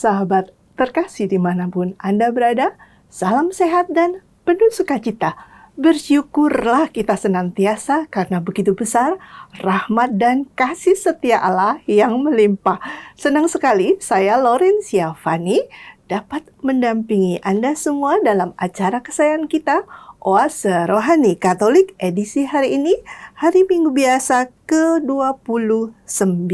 sahabat terkasih dimanapun Anda berada, salam sehat dan penuh sukacita. Bersyukurlah kita senantiasa karena begitu besar rahmat dan kasih setia Allah yang melimpah. Senang sekali saya Laurencia Fani dapat mendampingi Anda semua dalam acara kesayangan kita, Oase Rohani Katolik edisi hari ini, hari Minggu biasa ke-29.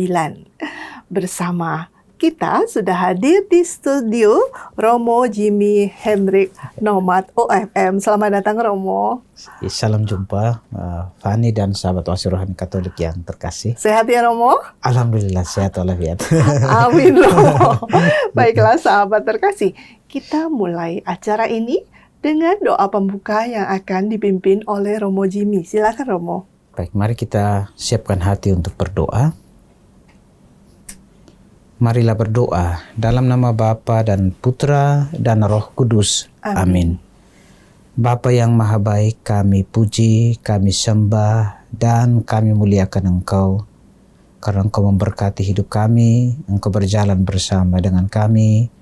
Bersama kita sudah hadir di studio Romo Jimmy Hendrik Nomad OFM. Selamat datang Romo. Salam jumpa Fani dan sahabat Oase Rohani Katolik yang terkasih. Sehat ya Romo? Alhamdulillah sehat walafiat. Amin Romo. Baiklah sahabat terkasih, kita mulai acara ini dengan doa pembuka yang akan dipimpin oleh Romo Jimmy. Silakan Romo. Baik, mari kita siapkan hati untuk berdoa. Marilah berdoa dalam nama Bapa dan Putra dan Roh Kudus. Amin. Bapa yang maha baik, kami puji, kami sembah, dan kami muliakan Engkau. Karena Engkau memberkati hidup kami, Engkau berjalan bersama dengan kami,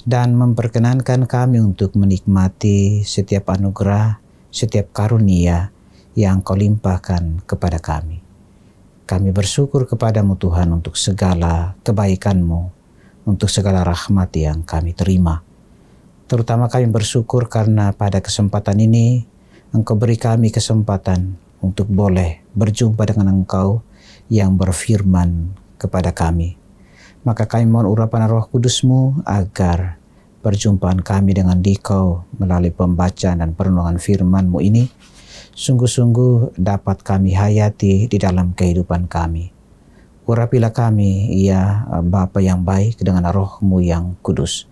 dan memperkenankan kami untuk menikmati setiap anugerah, setiap karunia yang Kau limpahkan kepada kami. Kami bersyukur kepadamu Tuhan untuk segala kebaikan-Mu, untuk segala rahmat yang kami terima. Terutama kami bersyukur karena pada kesempatan ini Engkau beri kami kesempatan untuk boleh berjumpa dengan Engkau yang berfirman kepada kami. Maka kami mohon urapan Roh Kudus-Mu agar perjumpaan kami dengan Dikau melalui pembacaan dan perenungan firman-Mu ini sungguh-sungguh dapat kami hayati di dalam kehidupan kami. Urapilah kami, ya Bapa yang baik, dengan Roh-Mu yang kudus.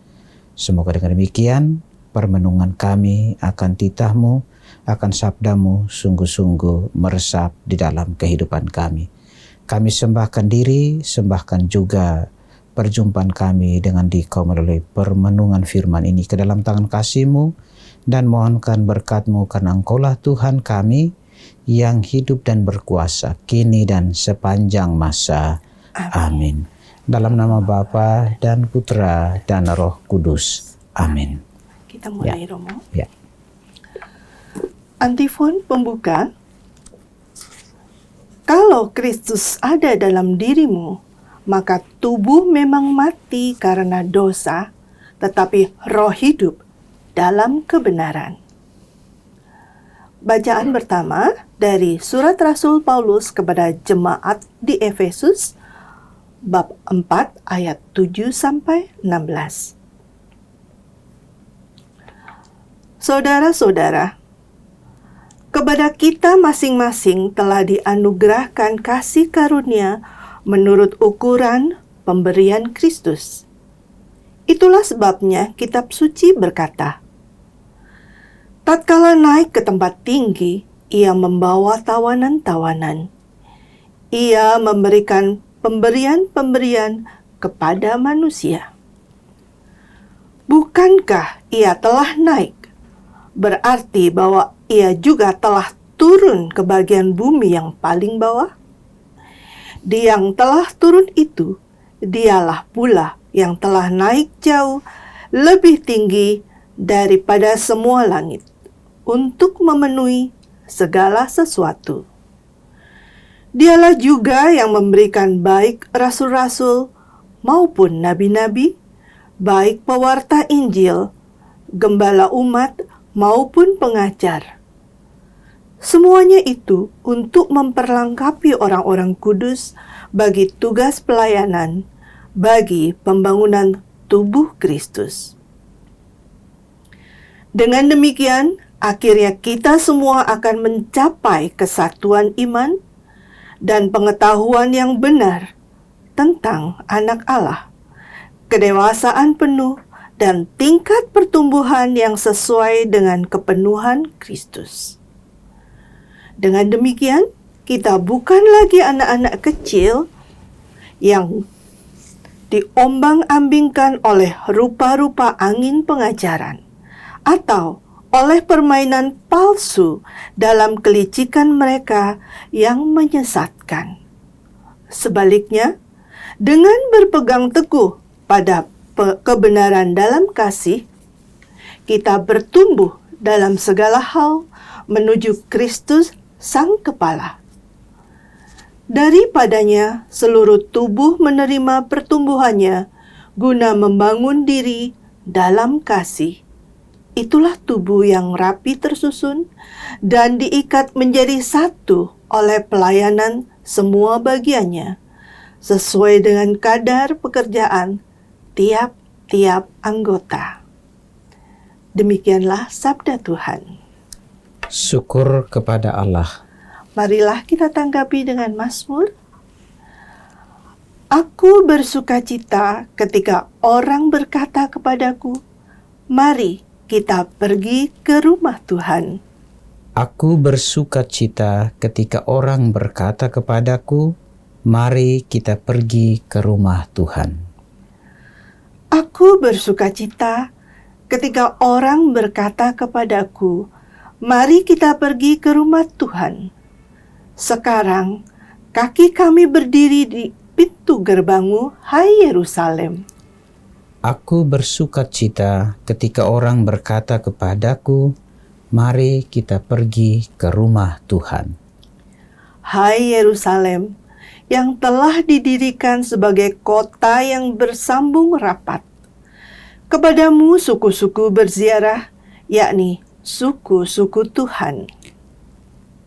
Semoga dengan demikian permenungan kami akan titah-Mu, akan sabda-Mu sungguh-sungguh meresap di dalam kehidupan kami. Kami sembahkan diri, sembahkan juga perjumpaan kami dengan Dikau melalui permenungan firman ini ke dalam tangan kasih-Mu, dan mohonkan berkat-Mu karena Engkaulah Tuhan kami yang hidup dan berkuasa kini dan sepanjang masa. Amin. Dalam nama Bapa dan Putra dan Roh Kudus. Amin. Kita mulai Romo. Ya. Antifon pembuka. Kalau Kristus ada dalam dirimu, maka tubuh memang mati karena dosa, tetapi roh hidup dalam kebenaran. Bacaan pertama dari surat Rasul Paulus kepada jemaat di Efesus, bab 4 ayat 7-16. Saudara-saudara, kepada kita masing-masing telah dianugerahkan kasih karunia menurut ukuran pemberian Kristus. Itulah sebabnya kitab suci berkata, tatkala naik ke tempat tinggi, ia membawa tawanan-tawanan. Ia memberikan pemberian-pemberian kepada manusia. Bukankah ia telah naik? Berarti bahwa ia juga telah turun ke bagian bumi yang paling bawah. Dia yang telah turun itu, dialah pula yang telah naik jauh lebih tinggi daripada semua langit untuk memenuhi segala sesuatu. Dialah juga yang memberikan baik rasul-rasul maupun nabi-nabi, baik pewarta Injil, gembala umat maupun pengajar. Semuanya itu untuk memperlengkapi orang-orang kudus bagi tugas pelayanan, bagi pembangunan tubuh Kristus. Dengan demikian, akhirnya kita semua akan mencapai kesatuan iman dan pengetahuan yang benar tentang Anak Allah, kedewasaan penuh dan tingkat pertumbuhan yang sesuai dengan kepenuhan Kristus. Dengan demikian, kita bukan lagi anak-anak kecil yang diombang-ambingkan oleh rupa-rupa angin pengajaran atau oleh permainan palsu dalam kelicikan mereka yang menyesatkan. Sebaliknya, dengan berpegang teguh pada kebenaran dalam kasih, kita bertumbuh dalam segala hal menuju Kristus Sang Kepala. Daripadanya seluruh tubuh menerima pertumbuhannya guna membangun diri dalam kasih. Itulah tubuh yang rapi tersusun dan diikat menjadi satu oleh pelayanan semua bagiannya, sesuai dengan kadar pekerjaan tiap-tiap anggota. Demikianlah sabda Tuhan. Syukur kepada Allah. Marilah kita tanggapi dengan mazmur. Aku bersukacita ketika orang berkata kepadaku, mari kita pergi ke rumah Tuhan. Aku bersukacita ketika orang berkata kepadaku, mari kita pergi ke rumah Tuhan. Aku bersukacita ketika orang berkata kepadaku, mari kita pergi ke rumah Tuhan. Sekarang kaki kami berdiri di pintu gerbangmu, hai Yerusalem. Aku bersukacita ketika orang berkata kepadaku, mari kita pergi ke rumah Tuhan. Hai Yerusalem, yang telah didirikan sebagai kota yang bersambung rapat. Kepadamu suku-suku berziarah, yakni suku-suku Tuhan.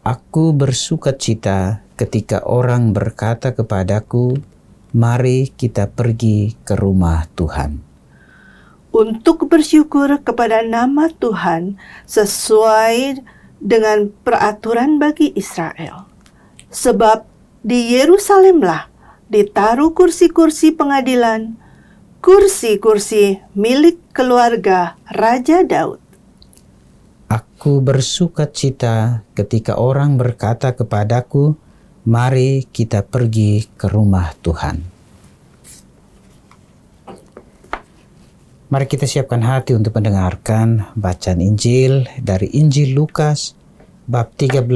Aku bersukacita ketika orang berkata kepadaku, mari kita pergi ke rumah Tuhan. Untuk bersyukur kepada nama Tuhan sesuai dengan peraturan bagi Israel. Sebab di Yerusalemlah ditaruh kursi-kursi pengadilan, kursi-kursi milik keluarga Raja Daud. Aku bersukacita ketika orang berkata kepadaku, mari kita pergi ke rumah Tuhan. Mari kita siapkan hati untuk mendengarkan bacaan Injil dari Injil Lukas bab 13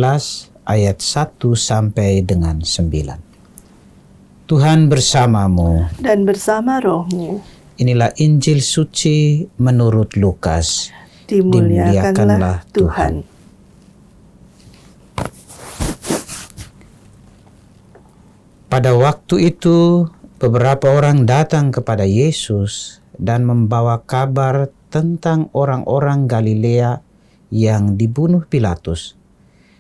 ayat 1 sampai dengan 9. Tuhan bersamamu Dan bersama rohmu. Inilah Injil suci menurut Lukas. Dimuliakanlah Tuhan. Pada waktu itu, beberapa orang datang kepada Yesus dan membawa kabar tentang orang-orang Galilea yang dibunuh Pilatus,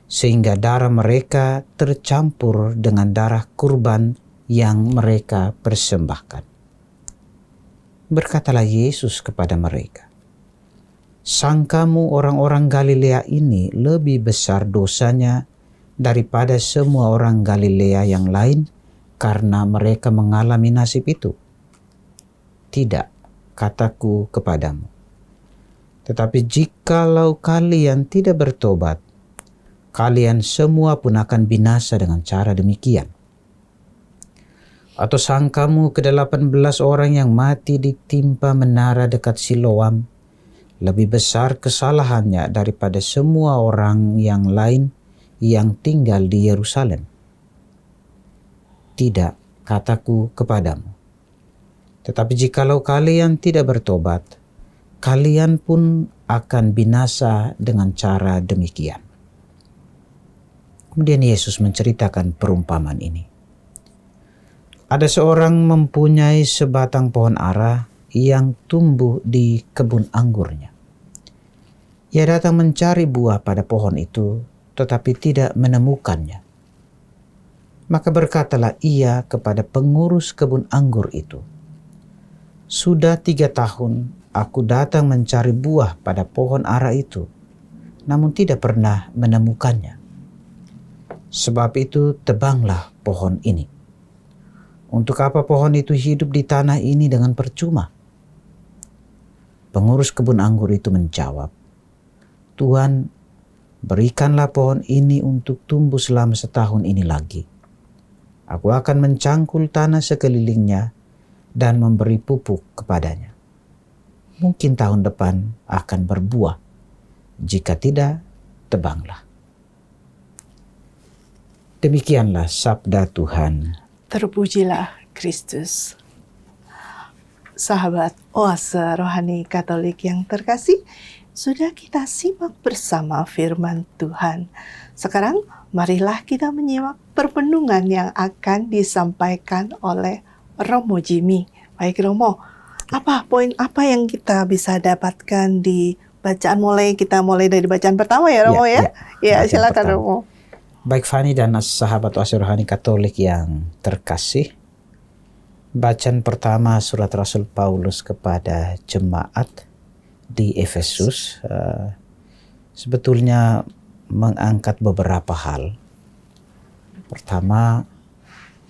sehingga darah mereka tercampur dengan darah kurban yang mereka persembahkan. Berkatalah Yesus kepada mereka, sangkamu orang-orang Galilea ini lebih besar dosanya daripada semua orang Galilea yang lain karena mereka mengalami nasib itu? Tidak, kataku kepadamu. Tetapi jikalau kalian tidak bertobat, kalian semua pun akan binasa dengan cara demikian. Atau sangkamu ke-18 orang yang mati ditimpa menara dekat Siloam lebih besar kesalahannya daripada semua orang yang lain yang tinggal di Yerusalem? Tidak, kataku kepadamu. Tetapi jikalau kalian tidak bertobat, kalian pun akan binasa dengan cara demikian. Kemudian Yesus menceritakan perumpamaan ini. Ada seorang mempunyai sebatang pohon ara yang tumbuh di kebun anggurnya. Ia datang mencari buah pada pohon itu, tetapi tidak menemukannya. Maka berkatalah ia kepada pengurus kebun anggur itu, sudah 3 tahun aku datang mencari buah pada pohon ara itu, namun tidak pernah menemukannya. Sebab itu tebanglah pohon ini. Untuk apa pohon itu hidup di tanah ini dengan percuma? Pengurus kebun anggur itu menjawab, Tuhan, berikanlah pohon ini untuk tumbuh selama 1 tahun ini lagi. Aku akan mencangkul tanah sekelilingnya dan memberi pupuk kepadanya. Mungkin tahun depan akan berbuah. Jika tidak, tebanglah. Demikianlah sabda Tuhan. Terpujilah Kristus. Sahabat Oase Rohani Katolik yang terkasih, sudah kita simak bersama firman Tuhan. Sekarang marilah kita menyimak perpenungan yang akan disampaikan oleh Romo Jimmy. Baik Romo, apa poin apa yang kita bisa dapatkan di bacaan kita mulai dari bacaan pertama ya Romo ya? Ya, silakan pertama. Romo. Baik Fani dan sahabat Oase Rohani Katolik yang terkasih, bacaan pertama surat Rasul Paulus kepada jemaat di Efesus sebetulnya mengangkat beberapa hal. Pertama,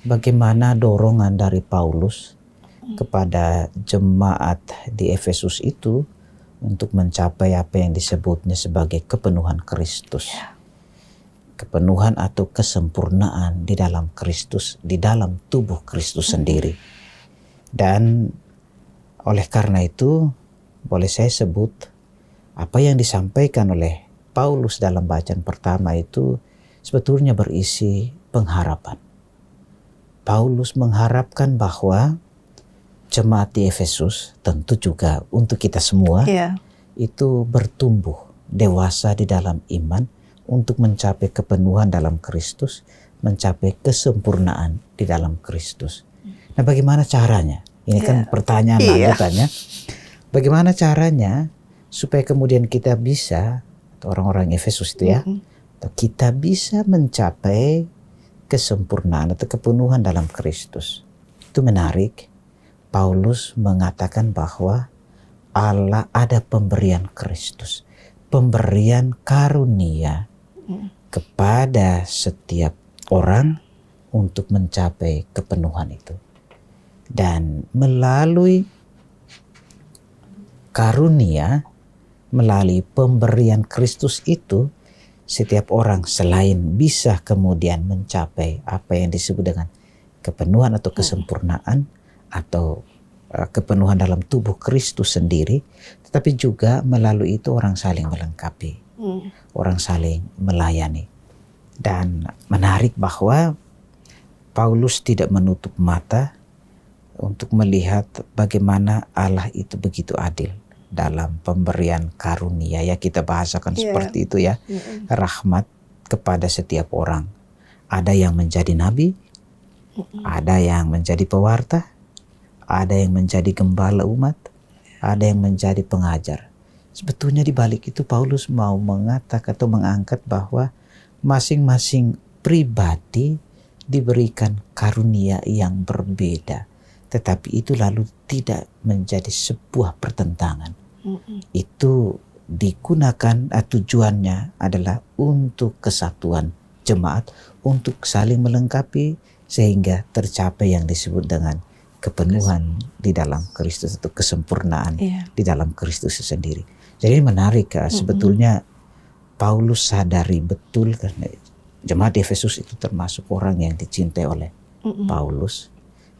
bagaimana dorongan dari Paulus kepada jemaat di Efesus itu untuk mencapai apa yang disebutnya sebagai kepenuhan Kristus. Kepenuhan atau kesempurnaan di dalam Kristus, di dalam tubuh Kristus sendiri. Dan oleh karena itu, boleh saya sebut apa yang disampaikan oleh Paulus dalam bacaan pertama itu sebetulnya berisi pengharapan. Paulus mengharapkan bahwa jemaat di Efesus, tentu juga untuk kita semua, itu bertumbuh dewasa di dalam iman, untuk mencapai kepenuhan dalam Kristus, mencapai kesempurnaan di dalam Kristus. Nah, bagaimana caranya? Ini kan pertanyaan lanjutannya. Bagaimana caranya supaya kemudian kita bisa, atau orang-orang Efesus itu ya, atau kita bisa mencapai kesempurnaan atau kepenuhan dalam Kristus? Itu menarik. Paulus mengatakan bahwa Allah ada pemberian Kristus, pemberian karunia kepada setiap orang untuk mencapai kepenuhan itu. Dan melalui karunia, melalui pemberian Kristus itu, setiap orang selain bisa kemudian mencapai apa yang disebut dengan kepenuhan atau kesempurnaan atau kepenuhan dalam tubuh Kristus sendiri, tetapi juga melalui itu orang saling melengkapi. Orang saling melayani. Dan menarik bahwa Paulus tidak menutup mata untuk melihat bagaimana Allah itu begitu adil dalam pemberian karunia. Ya, kita bahasakan seperti itu ya. Rahmat kepada setiap orang. Ada yang menjadi nabi, ada yang menjadi pewarta, ada yang menjadi gembala umat, ada yang menjadi pengajar. Sebetulnya di balik itu Paulus mau mengatakan atau mengangkat bahwa masing-masing pribadi diberikan karunia yang berbeda. Tetapi itu lalu tidak menjadi sebuah pertentangan. Itu digunakan, tujuannya adalah untuk kesatuan jemaat, untuk saling melengkapi sehingga tercapai yang disebut dengan kepenuhan di dalam Kristus atau kesempurnaan di dalam Kristus sendiri. Jadi menarik sebetulnya Paulus sadari betul karena jemaat di Efesus itu termasuk orang yang dicintai oleh Paulus,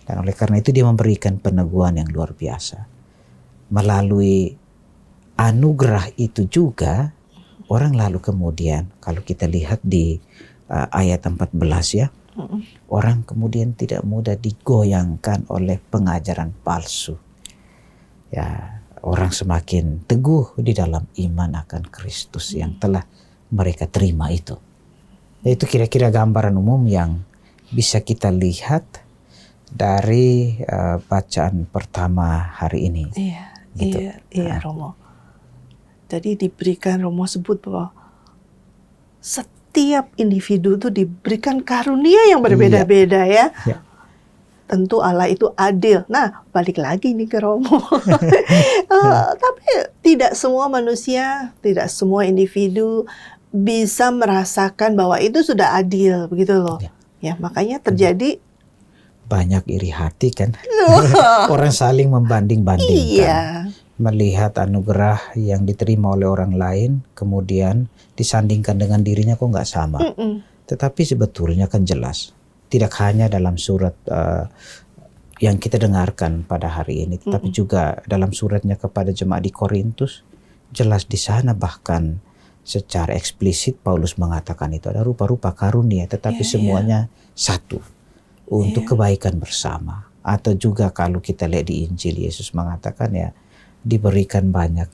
dan oleh karena itu dia memberikan peneguhan yang luar biasa. Melalui anugerah itu juga orang lalu kemudian kalau kita lihat di ayat 14 ya, orang kemudian tidak mudah digoyangkan oleh pengajaran palsu. Ya, orang semakin teguh di dalam iman akan Kristus yang telah mereka terima itu. Itu kira-kira gambaran umum yang bisa kita lihat dari bacaan pertama hari ini. Iya Romo. Jadi diberikan, Romo sebut bahwa setiap individu itu diberikan karunia yang berbeda-beda ya. Tentu Allah itu adil. Nah, balik lagi nih ke Romo. Tapi tidak semua manusia, tidak semua individu bisa merasakan bahwa itu sudah adil, begitu loh. Ya, makanya terjadi banyak iri hati kan. Orang saling membanding-bandingkan. Melihat anugerah yang diterima oleh orang lain, kemudian disandingkan dengan dirinya kok nggak sama. Tetapi sebetulnya kan jelas. Tidak hanya dalam surat yang kita dengarkan pada hari ini, tetapi juga dalam suratnya kepada jemaat di Korintus, jelas di sana bahkan secara eksplisit Paulus mengatakan itu ada rupa-rupa karunia, tetapi semuanya satu untuk kebaikan bersama. Atau juga kalau kita lihat di Injil, Yesus mengatakan ya diberikan banyak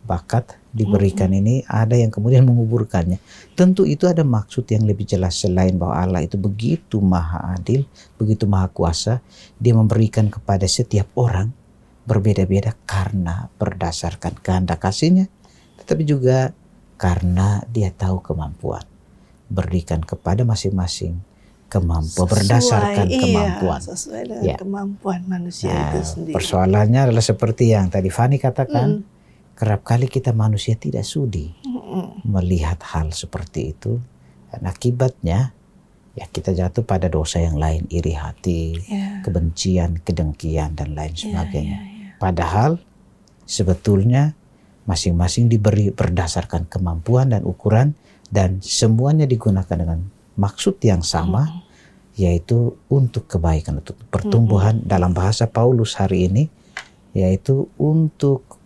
bakat, diberikan ini, ada yang kemudian menguburkannya. Tentu itu ada maksud yang lebih jelas selain bahwa Allah itu begitu maha adil, begitu maha kuasa. Dia memberikan kepada setiap orang berbeda-beda karena berdasarkan kehendak kasihnya, tetapi juga karena dia tahu kemampuan. Berikan kepada masing-masing kemampuan berdasarkan kemampuan. Sesuai dengan kemampuan manusia itu sendiri. Persoalannya adalah seperti yang tadi Fani katakan, kerap kali kita manusia tidak sudi melihat hal seperti itu, dan akibatnya ya kita jatuh pada dosa yang lain, iri hati, kebencian, kedengkian dan lain sebagainya. Padahal sebetulnya masing-masing diberi berdasarkan kemampuan dan ukuran, dan semuanya digunakan dengan maksud yang sama, yaitu untuk kebaikan, untuk pertumbuhan. Dalam bahasa Paulus hari ini, yaitu untuk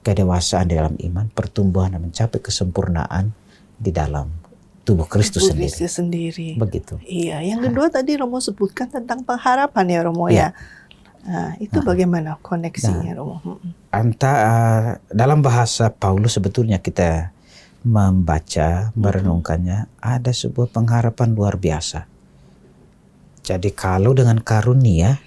kedewasaan di dalam iman, pertumbuhan dan mencapai kesempurnaan di dalam tubuh Kristus sendiri. Begitu. Iya, yang kedua tadi Romo sebutkan tentang pengharapan ya Romo ya. Nah, itu bagaimana koneksinya Romo? Dalam bahasa Paulus sebetulnya kita membaca, merenungkannya, ada sebuah pengharapan luar biasa. Jadi kalau dengan karunia,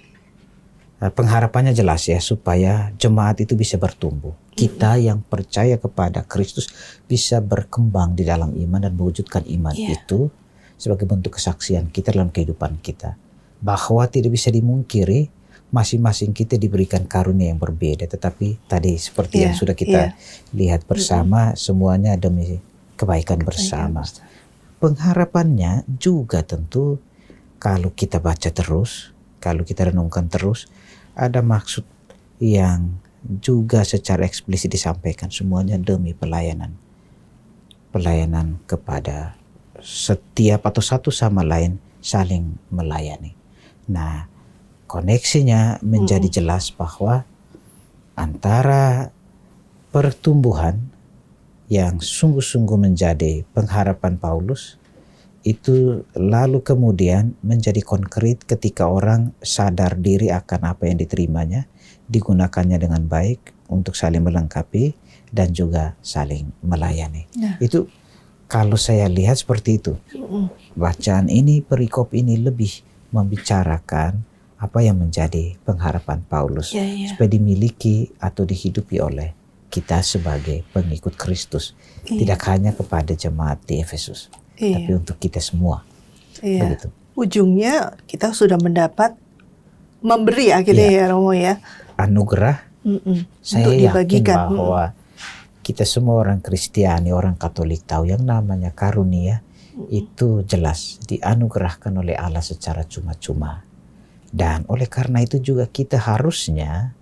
pengharapannya jelas ya, supaya jemaat itu bisa bertumbuh. Kita yang percaya kepada Kristus bisa berkembang di dalam iman dan mewujudkan iman itu sebagai bentuk kesaksian kita dalam kehidupan kita. Bahwa tidak bisa dimungkiri, masing-masing kita diberikan karunia yang berbeda, tetapi tadi seperti yang sudah kita lihat bersama, semuanya demi kebaikan bersama. Pengharapannya juga tentu kalau kita baca terus, kalau kita renungkan terus, ada maksud yang juga secara eksplisit disampaikan, semuanya demi pelayanan. Pelayanan kepada setiap atau satu sama lain, saling melayani. Nah, koneksinya menjadi jelas bahwa antara pertumbuhan yang sungguh-sungguh menjadi pengharapan Paulus itu lalu kemudian menjadi konkret ketika orang sadar diri akan apa yang diterimanya, digunakannya dengan baik untuk saling melengkapi dan juga saling melayani. Itu kalau saya lihat seperti itu. Bacaan ini, perikop ini lebih membicarakan apa yang menjadi pengharapan Paulus supaya dimiliki atau dihidupi oleh kita sebagai pengikut Kristus. Tidak hanya kepada jemaat di Efesus, tapi untuk kita semua. Begitu. Ujungnya kita sudah mendapat memberi akhirnya ya Romo ya. Anugerah. Saya yakin bahwa kita semua orang Kristiani, orang Katolik tahu yang namanya karunia itu jelas dianugerahkan oleh Allah secara cuma-cuma. Dan oleh karena itu juga kita harusnya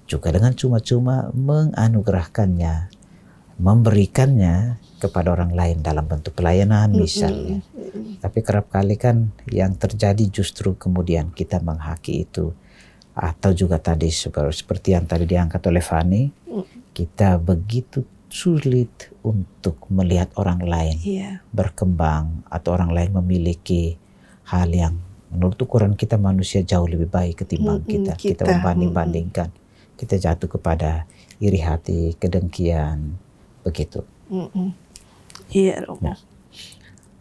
juga dengan cuma-cuma menganugerahkannya, memberikannya kepada orang lain dalam bentuk pelayanan misalnya. Tapi kerap kali kan yang terjadi justru kemudian kita menghaki itu. Atau juga tadi seperti yang tadi diangkat oleh Fani, kita begitu sulit untuk melihat orang lain berkembang atau orang lain memiliki hal yang menurut ukuran kita manusia jauh lebih baik ketimbang kita. Kita membanding-bandingkan. Kita jatuh kepada iri hati, kedengkian, begitu. Iya Romo.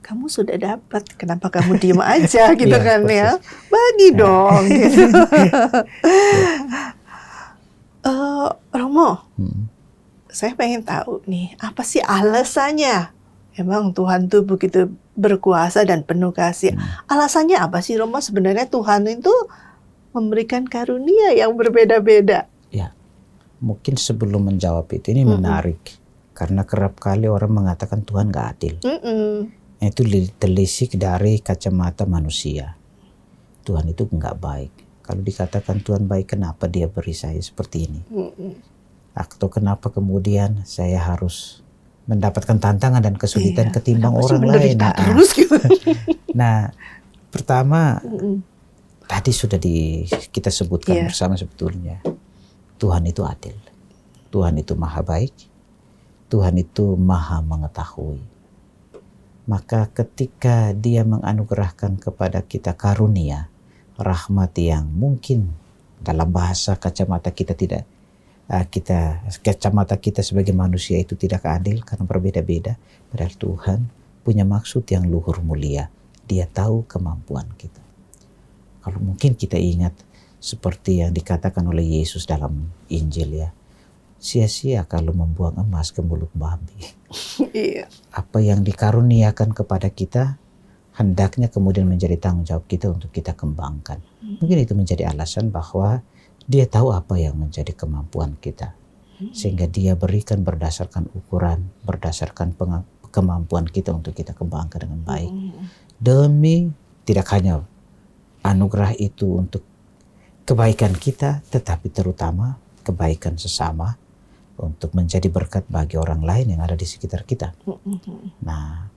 Kamu sudah dapat, kenapa kamu diem aja gitu kan ya? Bagi dong. Gitu. Romo, saya pengen tahu nih, apa sih alasannya? Emang Tuhan tuh begitu berkuasa dan penuh kasih. Alasannya apa sih Romo? Sebenarnya Tuhan itu memberikan karunia yang berbeda-beda. Ya, mungkin sebelum menjawab itu ini menarik. Karena kerap kali orang mengatakan Tuhan gak adil. Itu ditelisik dari kacamata manusia. Tuhan itu gak baik. Kalau dikatakan Tuhan baik, kenapa dia beri saya seperti ini? Atau kenapa kemudian saya harus mendapatkan tantangan dan kesulitan ketimbang orang lain. Nah, pertama tadi sudah kita sebutkan bersama sebetulnya. Tuhan itu adil. Tuhan itu maha baik. Tuhan itu maha mengetahui. Maka ketika dia menganugerahkan kepada kita karunia, rahmat yang mungkin dalam bahasa kacamata kita tidak kacamata kita sebagai manusia itu tidak adil karena berbeda-beda. Padahal Tuhan punya maksud yang luhur mulia. Dia tahu kemampuan kita. Kalau mungkin kita ingat seperti yang dikatakan oleh Yesus dalam Injil ya, sia-sia kalau membuang emas ke mulut babi. Iya. Apa yang dikaruniakan kepada kita hendaknya kemudian menjadi tanggung jawab kita untuk kita kembangkan. Mungkin itu menjadi alasan bahwa Dia tahu apa yang menjadi kemampuan kita. Sehingga Dia berikan berdasarkan ukuran, berdasarkan kemampuan kita untuk kita kembangkan dengan baik. Demi tidak hanya anugerah itu untuk kebaikan kita, tetapi terutama kebaikan sesama untuk menjadi berkat bagi orang lain yang ada di sekitar kita. Nah,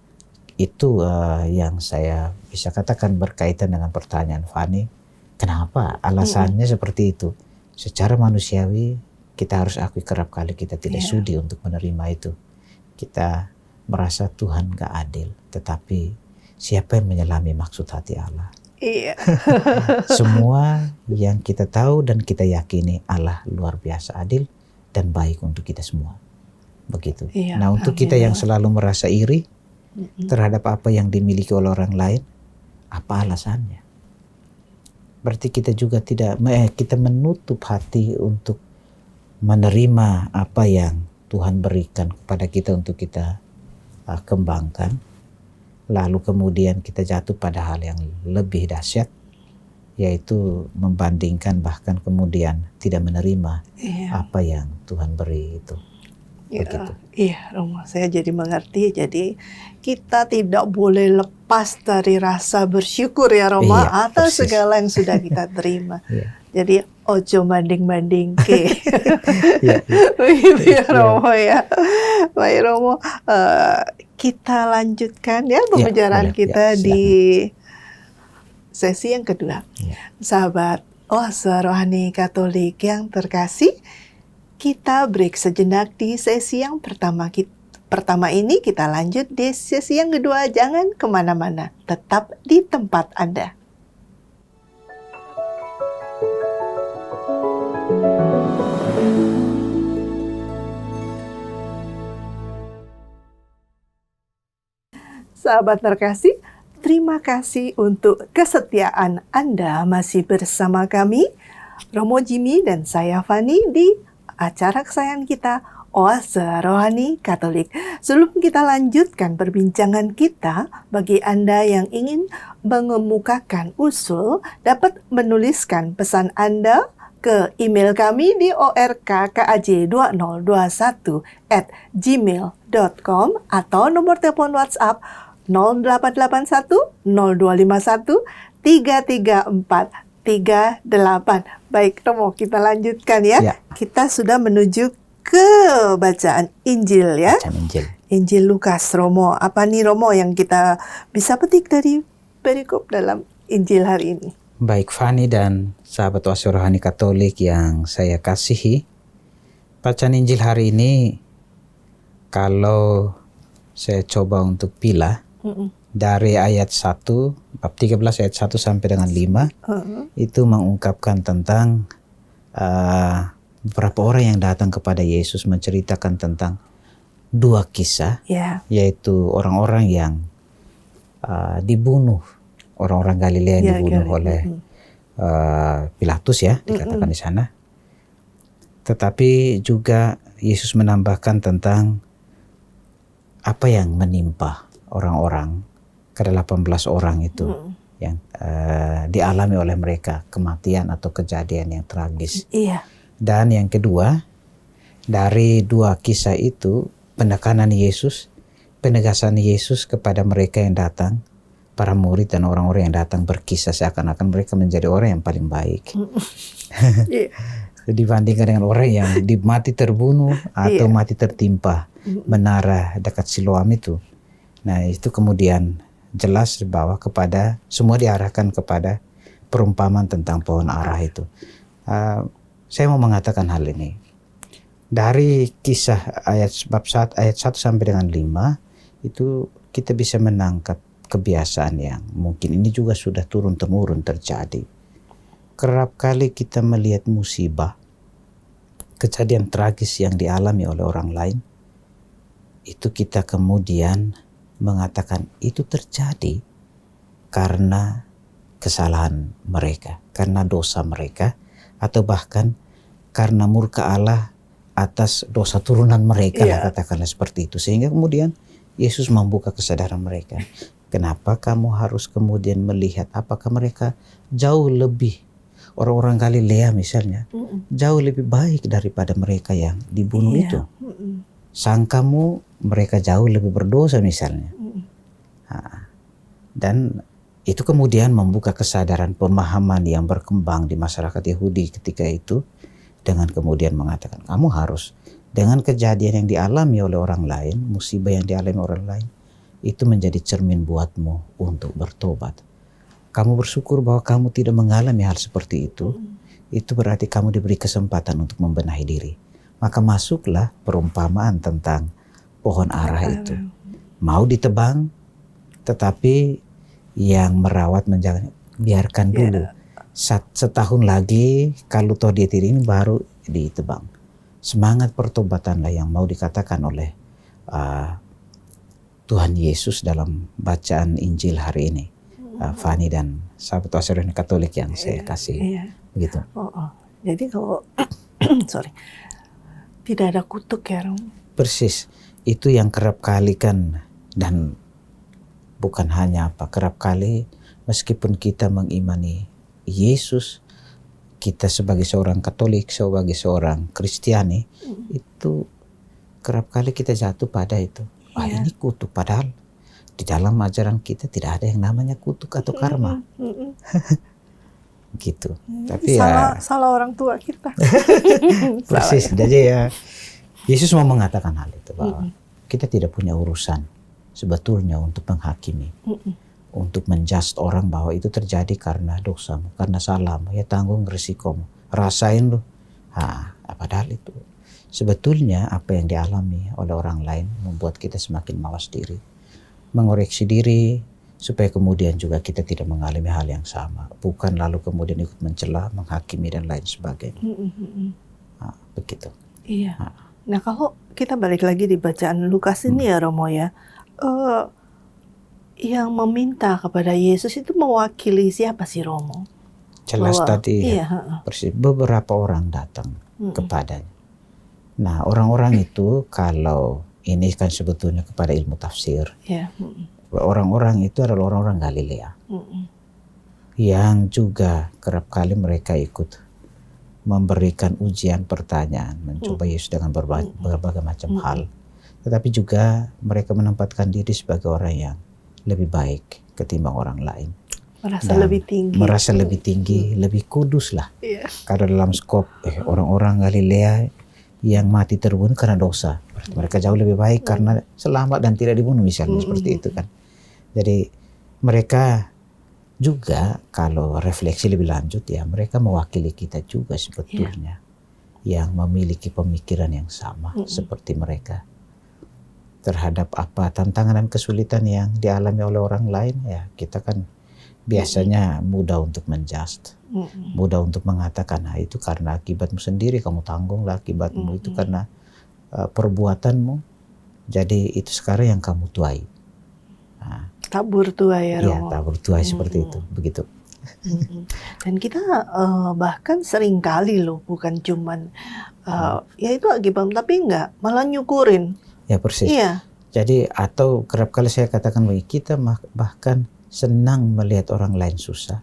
itu yang saya bisa katakan berkaitan dengan pertanyaan Fani. Kenapa? Alasannya seperti itu. Secara manusiawi kita harus akui kerap kali kita tidak sudi untuk menerima itu. Kita merasa Tuhan gak adil. Tetapi siapa yang menyelami maksud hati Allah? Iya. Semua yang kita tahu dan kita yakini Allah luar biasa adil dan baik untuk kita semua. Begitu. Iya, Nah, untuk kita yang selalu merasa iri terhadap apa yang dimiliki oleh orang lain, apa alasannya? Berarti kita juga kita menutup hati untuk menerima apa yang Tuhan berikan kepada kita untuk kita kembangkan. Lalu kemudian kita jatuh pada hal yang lebih dahsyat, yaitu membandingkan bahkan kemudian tidak menerima apa yang Tuhan beri itu. Iya, Romo, saya jadi mengerti. Jadi kita tidak boleh lepas dari rasa bersyukur ya Romo, atas segala yang sudah kita terima. Jadi ojo banding-banding ke. Begitu ya Romo ya. Baik Romo, kita lanjutkan ya pembicaraan kita di sesi yang kedua. Sahabat Oase Rohani Katolik yang terkasih, kita break sejenak di sesi yang pertama ini, kita lanjut di sesi yang kedua. Jangan kemana-mana, tetap di tempat Anda. Sahabat terkasih, terima kasih untuk kesetiaan Anda masih bersama kami, Romo Jimmy dan saya Fani di acara kesayangan kita, Oase Rohani Katolik. Sebelum kita lanjutkan perbincangan kita, bagi Anda yang ingin mengemukakan usul, dapat menuliskan pesan Anda ke email kami di orkkaj2021@gmail.com atau nomor telepon WhatsApp 0881 0251 334 38. Baik Romo, kita lanjutkan ya. Kita sudah menuju ke bacaan Injil ya. Bacaan Injil. Injil Lukas, Romo. Apa nih Romo yang kita bisa petik dari perikop dalam Injil hari ini? Baik Fani dan sahabat Oase Rohani Katolik yang saya kasihi, bacaan Injil hari ini kalau saya coba untuk pilih dari ayat 1, bab 13 ayat 1 sampai dengan 5, itu mengungkapkan tentang beberapa orang yang datang kepada Yesus menceritakan tentang dua kisah, yaitu orang-orang yang dibunuh, orang-orang Galilea yang dibunuh oleh Pilatus ya, dikatakan di sana. Tetapi juga Yesus menambahkan tentang apa yang menimpa orang-orang, ke-18 orang itu yang dialami oleh mereka, kematian atau kejadian yang tragis. Dan yang kedua, dari dua kisah itu, penekanan Yesus, penegasan Yesus kepada mereka yang datang, para murid dan orang-orang yang datang berkisah seakan-akan mereka menjadi orang yang paling baik. Dibandingkan dengan orang yang mati terbunuh atau mati tertimpa menara dekat Siloam itu. Nah, itu kemudian jelas bahwa kepada semua diarahkan kepada perumpamaan tentang pohon ara itu. Saya mau mengatakan hal ini. Dari kisah bab 1 ayat 1 sampai dengan 5 itu kita bisa menangkap kebiasaan yang mungkin ini juga sudah turun-temurun terjadi. kerap kali kita melihat musibah, kejadian tragis yang dialami oleh orang lain, itu kita kemudian mengatakan itu terjadi karena kesalahan mereka, karena dosa mereka, atau bahkan karena murka Allah atas dosa turunan mereka, katakanlah seperti itu. Sehingga kemudian Yesus membuka kesadaran mereka. Kenapa kamu harus kemudian melihat apakah mereka jauh lebih, orang-orang Galilea misalnya, jauh lebih baik daripada mereka yang dibunuh itu. Sangkamu mereka jauh lebih berdosa misalnya. Dan itu kemudian membuka kesadaran pemahaman yang berkembang di masyarakat Yahudi ketika itu, dengan kemudian mengatakan kamu harus, dengan kejadian yang dialami oleh orang lain, musibah yang dialami orang lain, itu menjadi cermin buatmu untuk bertobat. Kamu bersyukur bahwa kamu tidak mengalami hal seperti itu berarti kamu diberi kesempatan untuk membenahi diri. Maka masuklah perumpamaan tentang pohon ara itu. Mau ditebang, tetapi yang merawat menjaga, biarkan dulu. Setahun lagi kalau toh dia tidak ini baru ditebang. Semangat pertobatanlah yang mau dikatakan oleh Tuhan Yesus dalam bacaan Injil hari ini. Fani dan sahabat Australian Katolik yang saya kasih. Begitu. Jadi kalau tidak ada kutuk ya, Rom? Persis. Itu yang kerap kali kan, dan bukan hanya kerap kali meskipun kita mengimani Yesus, kita sebagai seorang Katolik, sebagai seorang Kristiani, itu kerap kali kita jatuh pada itu. Ini kutuk, padahal di dalam ajaran kita tidak ada yang namanya kutuk atau karma. Gitu. Tapi salah orang tua kita. Persis. Jadi Yesus mau mengatakan hal itu, bahwa kita tidak punya urusan sebetulnya untuk menghakimi, untuk menjudge orang bahwa itu terjadi karena dosamu, karena salahmu, ya tanggung resikomu, rasain lu. Padahal itu sebetulnya apa yang dialami oleh orang lain membuat kita semakin mawas diri, mengoreksi diri, supaya kemudian juga kita tidak mengalami hal yang sama. Bukan lalu kemudian ikut mencela, menghakimi dan lain sebagainya. Begitu. Iya. Nah kalau kita balik lagi di bacaan Lukas ini ya Romo ya, yang meminta kepada Yesus itu mewakili siapa sih Romo? Jelas tadi persis, beberapa orang datang kepadanya. Nah orang-orang itu, kalau ini kan sebetulnya kepada ilmu tafsir, orang-orang itu adalah orang-orang Galilea, yang juga kerap kali mereka ikut memberikan ujian pertanyaan, mencoba Yesus dengan berbagai macam hal. Tetapi juga mereka menempatkan diri sebagai orang yang lebih baik ketimbang orang lain. Merasa lebih tinggi, lebih kudus lah. Karena dalam skop orang-orang Galilea yang mati terbunuh karena dosa, mereka jauh lebih baik karena selamat dan tidak dibunuh misalnya, seperti itu kan. Jadi mereka juga kalau refleksi lebih lanjut ya, mereka mewakili kita juga sebetulnya, yang memiliki pemikiran yang sama seperti mereka terhadap apa tantangan dan kesulitan yang dialami oleh orang lain. Ya kita kan biasanya mudah untuk menjudge, mudah untuk mengatakan itu karena akibatmu sendiri, kamu tanggunglah akibatmu, itu karena perbuatanmu, jadi itu sekarang yang kamu tuai. Tabur tuai ya Romo. Tabur tuai seperti itu, begitu. Dan kita bahkan sering kali loh, bukan cuman ya itu akibat, tapi enggak, malah nyukurin. Ya persis. Jadi atau kerap kali saya katakan bagi kita bahkan senang melihat orang lain susah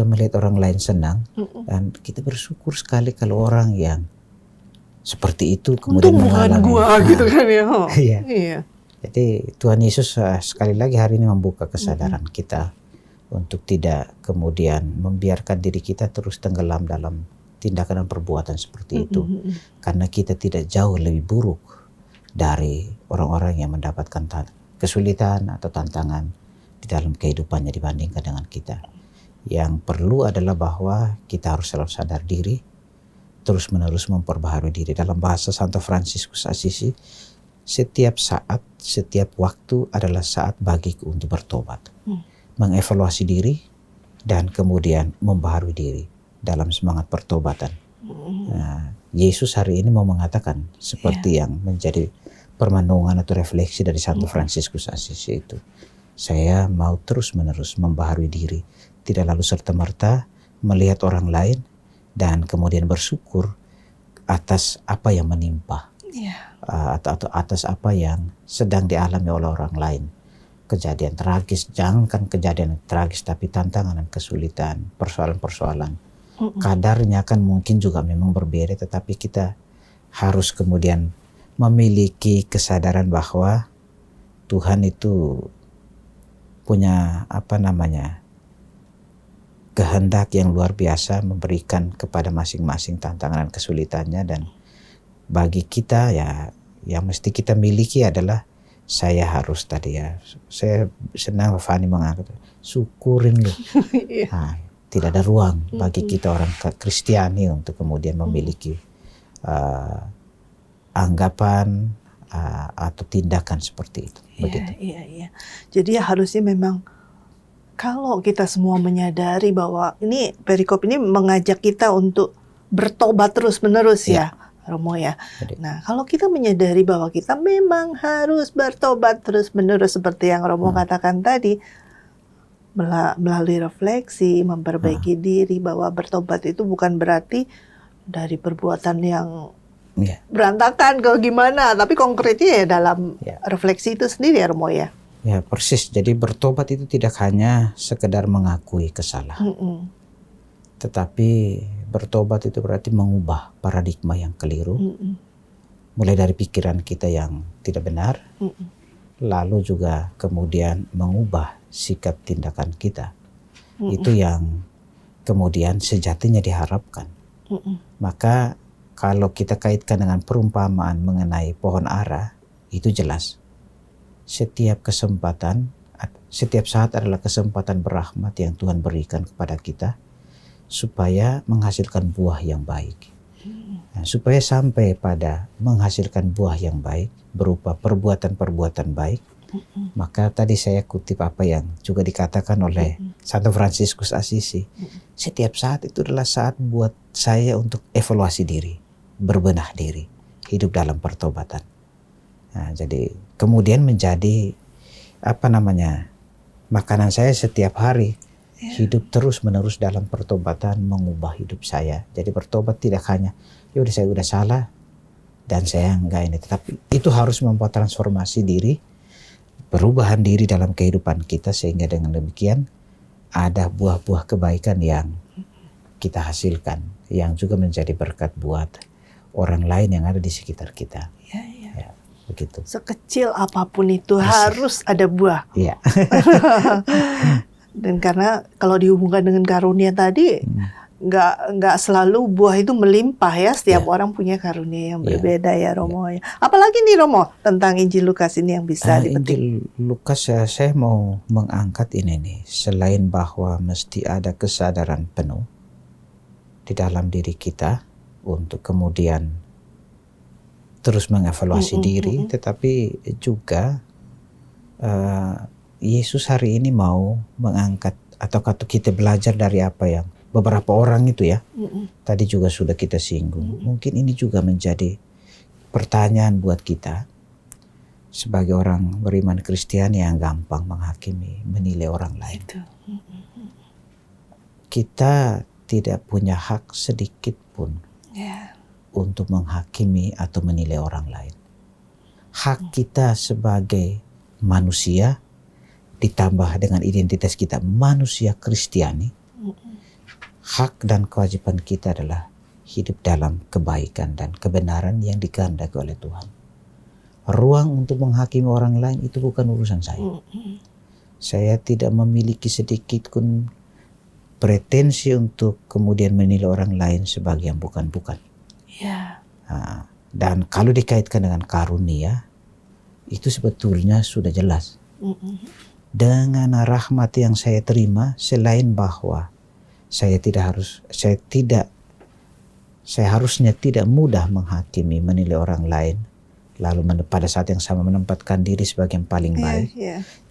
melihat orang lain senang, dan kita bersyukur sekali kalau orang yang seperti itu kemudian mengalami. Gua gitu kan ya. Iya. Jadi Tuhan Yesus sekali lagi hari ini membuka kesadaran kita untuk tidak kemudian membiarkan diri kita terus tenggelam dalam tindakan dan perbuatan seperti itu, karena kita tidak jauh lebih buruk dari orang-orang yang mendapatkan kesulitan atau tantangan di dalam kehidupannya dibandingkan dengan kita. Yang perlu adalah bahwa kita harus selalu sadar diri, terus-menerus memperbaharui diri. Dalam bahasa Santo Fransiskus Assisi, setiap saat, setiap waktu adalah saat bagiku untuk bertobat. Mengevaluasi diri dan kemudian membaharui diri dalam semangat pertobatan. Nah, Yesus hari ini mau mengatakan seperti yang menjadi permenungan atau refleksi dari Santo Fransiskus Assisi itu. Saya mau terus-menerus membaharui diri, tidak lalu serta-merta melihat orang lain dan kemudian bersyukur atas apa yang menimpa, atau atas apa yang sedang dialami oleh orang lain. Kejadian tragis, jangankan kejadian tragis, tapi tantangan dan kesulitan, persoalan-persoalan. Kadarnya kan mungkin juga memang berbeda, tetapi kita harus kemudian memiliki kesadaran bahwa Tuhan itu punya kehendak yang luar biasa memberikan kepada masing-masing tantangan dan kesulitannya, dan bagi kita ya yang mesti kita miliki adalah saya harus saya senang Fani mengangkat syukurin lu. Nah, tidak ada ruang bagi kita orang Kristiani untuk kemudian memiliki anggapan atau tindakan seperti itu. Begitu. Iya. Jadi harusnya memang kalau kita semua menyadari bahwa ini perikop ini mengajak kita untuk bertobat terus-menerus ya, Romo ya. Nah, kalau kita menyadari bahwa kita memang harus bertobat terus-menerus seperti yang Romo katakan tadi, melalui refleksi, memperbaiki diri, bahwa bertobat itu bukan berarti dari perbuatan yang berantakan ke gimana, tapi konkretnya ya dalam refleksi itu sendiri ya, Romo ya. Ya, persis. Jadi bertobat itu tidak hanya sekedar mengakui kesalahan. Tetapi bertobat itu berarti mengubah paradigma yang keliru. Mulai dari pikiran kita yang tidak benar. Lalu juga kemudian mengubah sikap tindakan kita. Itu yang kemudian sejatinya diharapkan. Maka kalau kita kaitkan dengan perumpamaan mengenai pohon ara, itu jelas. Setiap saat adalah kesempatan berahmat yang Tuhan berikan kepada kita supaya menghasilkan buah yang baik. Nah, supaya sampai pada menghasilkan buah yang baik berupa perbuatan-perbuatan baik, maka tadi saya kutip apa yang juga dikatakan oleh Santo Fransiskus Assisi. Setiap saat itu adalah saat buat saya untuk evaluasi diri, berbenah diri, hidup dalam pertobatan. Nah, jadi kemudian menjadi makanan saya setiap hari, hidup terus menerus dalam pertobatan, mengubah hidup saya. Jadi bertobat tidak hanya yaudah saya udah salah dan saya enggak ini, tetapi itu harus membuat transformasi diri, perubahan diri dalam kehidupan kita, sehingga dengan demikian ada buah-buah kebaikan yang kita hasilkan, yang juga menjadi berkat buat orang lain yang ada di sekitar kita. Ya, begitu. Sekecil apapun itu harus ada buah. Iya. Dan karena kalau dihubungkan dengan karunia tadi, nggak selalu buah itu melimpah ya. Setiap orang punya karunia yang berbeda ya, Romo. Apalagi nih Romo tentang Injil Lukas ini yang bisa dipetik. Injil Lukas saya mau mengangkat ini nih. Selain bahwa mesti ada kesadaran penuh di dalam diri kita untuk kemudian terus mengevaluasi diri, tetapi juga Yesus hari ini mau mengangkat atau kita belajar dari apa yang beberapa orang itu ya tadi juga sudah kita singgung. Mungkin ini juga menjadi pertanyaan buat kita sebagai orang beriman Kristen yang gampang menghakimi, menilai orang lain. Kita tidak punya hak sedikit pun untuk menghakimi atau menilai orang lain. Hak kita sebagai manusia ditambah dengan identitas kita manusia Kristiani, hak dan kewajiban kita adalah hidup dalam kebaikan dan kebenaran yang dikehendaki oleh Tuhan. Ruang untuk menghakimi orang lain itu bukan urusan saya. Saya tidak memiliki sedikit pun pretensi untuk kemudian menilai orang lain sebagai yang bukan-bukan. Dan kalau dikaitkan dengan karunia, itu sebetulnya sudah jelas. Dengan rahmat yang saya terima, selain bahwa saya harusnya tidak mudah menghakimi, menilai orang lain lalu pada saat yang sama menempatkan diri sebagai yang paling baik.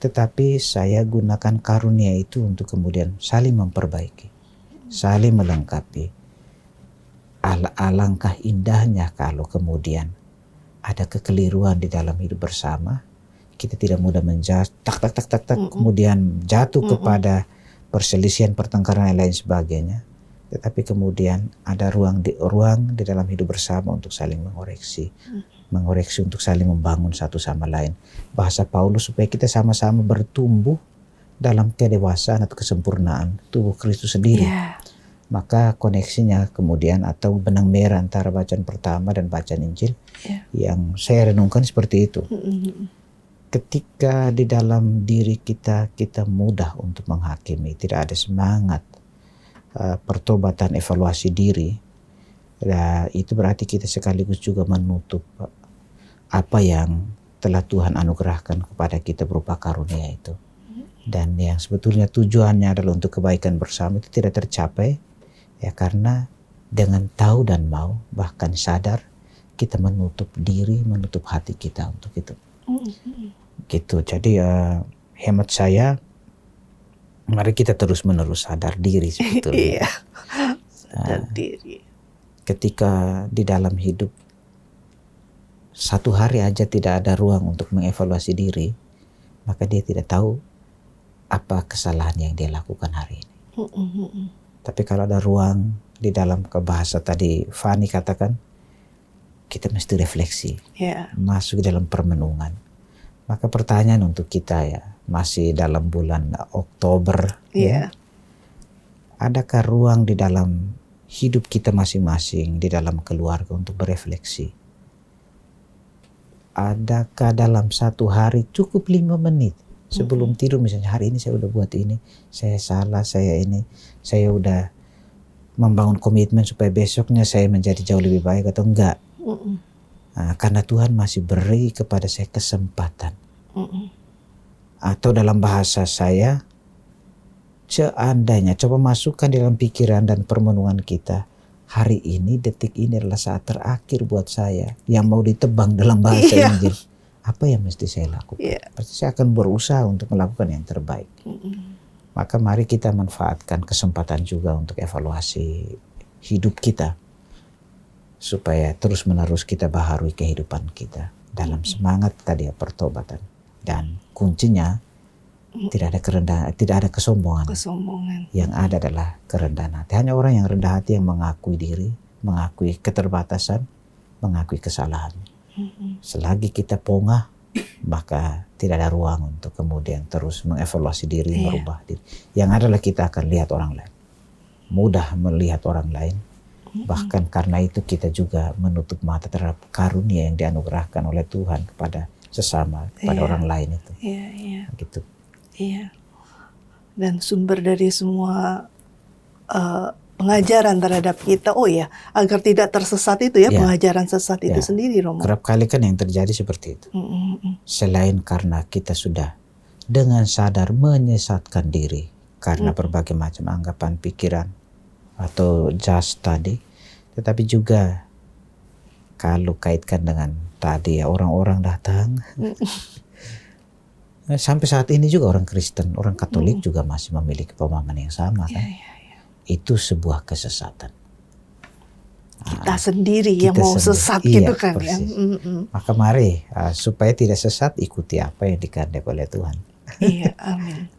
Tetapi saya gunakan karunia itu untuk kemudian saling memperbaiki, saling melengkapi. Alangkah indahnya kalau kemudian ada kekeliruan di dalam hidup bersama, kita tidak mudah kemudian jatuh kepada perselisihan, pertengkaran dan lain sebagainya. Tetapi kemudian ada ruang di dalam hidup bersama untuk saling mengoreksi untuk saling membangun satu sama lain. Bahasa Paulus supaya kita sama-sama bertumbuh dalam kedewasaan atau kesempurnaan tubuh Kristus sendiri. Maka koneksinya kemudian atau benang merah antara bacaan pertama dan bacaan Injil yang saya renungkan seperti itu. Ketika di dalam diri kita mudah untuk menghakimi, tidak ada semangat pertobatan, evaluasi diri, itu berarti kita sekaligus juga menutup apa yang telah Tuhan anugerahkan kepada kita berupa karunia itu. Dan yang sebetulnya tujuannya adalah untuk kebaikan bersama itu tidak tercapai, ya karena dengan tahu dan mau, bahkan sadar, kita menutup diri, menutup hati kita untuk itu. Gitu. Jadi hemat saya, mari kita terus-menerus sadar diri sebetulnya. Sadar diri. Ketika di dalam hidup satu hari aja tidak ada ruang untuk mengevaluasi diri, maka dia tidak tahu apa kesalahan yang dia lakukan hari ini. Tapi kalau ada ruang di dalam bahasa tadi Fani katakan, kita mesti refleksi, masuk di dalam permenungan. Maka pertanyaan untuk kita ya, masih dalam bulan Oktober, adakah ruang di dalam hidup kita masing-masing, di dalam keluarga untuk berefleksi? Adakah dalam satu hari cukup 5 menit sebelum tidur, misalnya hari ini saya udah buat ini, saya salah, saya udah membangun komitmen supaya besoknya saya menjadi jauh lebih baik atau enggak? Karena Tuhan masih beri kepada saya kesempatan. Atau dalam bahasa saya, seandainya coba masukkan dalam pikiran dan permenungan kita, hari ini, detik ini adalah saat terakhir buat saya yang mau ditebang dalam bahasa Injil. Apa yang mesti saya lakukan? Pasti saya akan berusaha untuk melakukan yang terbaik. Maka mari kita manfaatkan kesempatan juga untuk evaluasi hidup kita, supaya terus-menerus kita baharui kehidupan kita dalam semangat tadi pertobatan. Dan kuncinya tidak ada kerendahan, tidak ada kesombongan. Yang ada adalah kerendahan hati. Hanya orang yang rendah hati yang mengakui diri, mengakui keterbatasan, mengakui kesalahan. Selagi kita pongah, maka tidak ada ruang untuk kemudian terus mengevaluasi diri, merubah diri. Yang adalah kita akan lihat orang lain, mudah melihat orang lain. Bahkan karena itu kita juga menutup mata terhadap karunia yang dianugerahkan oleh Tuhan kepada sesama, kepada orang lain itu. Gitu. Dan sumber dari semua pengajaran terhadap kita, agar tidak tersesat itu pengajaran sesat itu sendiri, Romo. Kerap kali kan yang terjadi seperti itu. Selain karena kita sudah dengan sadar menyesatkan diri karena berbagai macam anggapan, pikiran atau just tadi, tetapi juga kalau kaitkan dengan tadi orang-orang datang. Sampai saat ini juga orang Kristen, orang Katolik juga masih memiliki pemahaman yang sama kan. Itu sebuah kesesatan. Kita sendiri yang mau sesat gitu kan ya. Maka mari supaya tidak sesat, ikuti apa yang dikehendaki oleh Tuhan. Amin.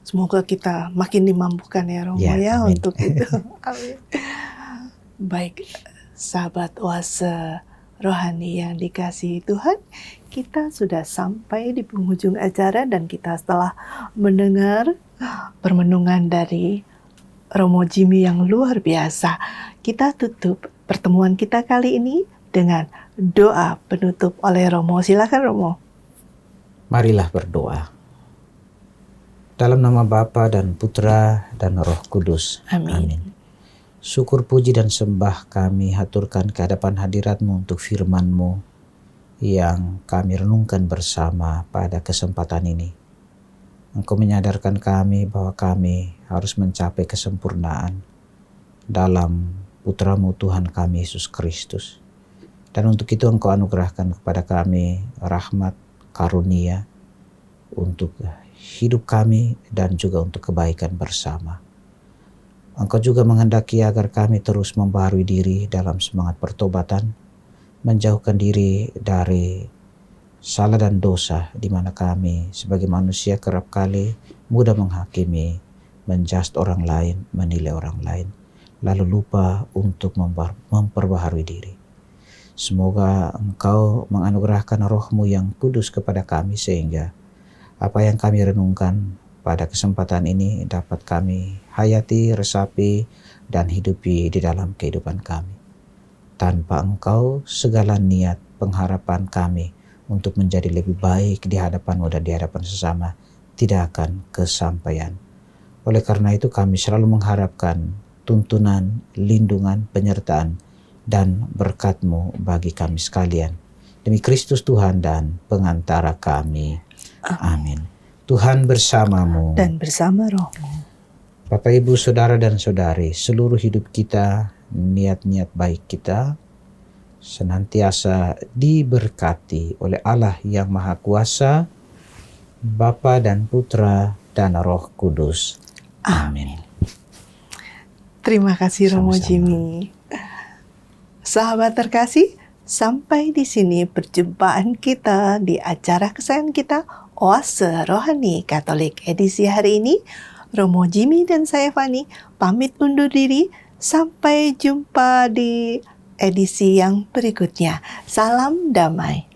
Semoga kita makin dimampukan ya Romo untuk itu. Amin. Baik, sahabat oase rohani yang dikasihi Tuhan, kita sudah sampai di penghujung acara dan kita setelah mendengar permenungan dari Romo Jimmy yang luar biasa, kita tutup pertemuan kita kali ini dengan doa penutup oleh Romo. Silakan Romo. Marilah berdoa. Dalam nama Bapa dan Putra dan Roh Kudus. Amin. Syukur, puji, dan sembah kami haturkan ke hadapan hadirat-Mu untuk firman-Mu yang kami renungkan bersama pada kesempatan ini. Engkau menyadarkan kami bahwa kami harus mencapai kesempurnaan dalam Putra-Mu Tuhan kami Yesus Kristus. Dan untuk itu Engkau anugerahkan kepada kami rahmat, karunia untuk hidup kami dan juga untuk kebaikan bersama. Engkau juga menghendaki agar kami terus membaharui diri dalam semangat pertobatan, menjauhkan diri dari salah dan dosa di mana kami sebagai manusia kerap kali mudah menghakimi, menjudge orang lain, menilai orang lain, lalu lupa untuk memperbaharui diri. Semoga Engkau menganugerahkan Roh-Mu yang kudus kepada kami sehingga apa yang kami renungkan pada kesempatan ini dapat kami hayati, resapi, dan hidupi di dalam kehidupan kami. Tanpa Engkau, segala niat pengharapan kami untuk menjadi lebih baik di hadapan-Mu dan di hadapan sesama tidak akan kesampaian. Oleh karena itu kami selalu mengharapkan tuntunan, lindungan, penyertaan, dan berkat-Mu bagi kami sekalian. Demi Kristus Tuhan dan pengantara kami. Amin. Tuhan bersamamu. Dan bersama Roh-Mu. Bapak, Ibu, Saudara, dan Saudari, seluruh hidup kita, niat-niat baik kita, senantiasa diberkati oleh Allah yang Maha Kuasa, Bapa dan Putra dan Roh Kudus. Amin. Terima kasih Romo Sama-sama. Jimmy. Sahabat terkasih, sampai di sini perjumpaan kita di acara kesayangan kita, Oase Rohani Katolik edisi hari ini. Romo Jimmy dan saya Fani pamit undur diri. Sampai jumpa di edisi yang berikutnya. Salam damai.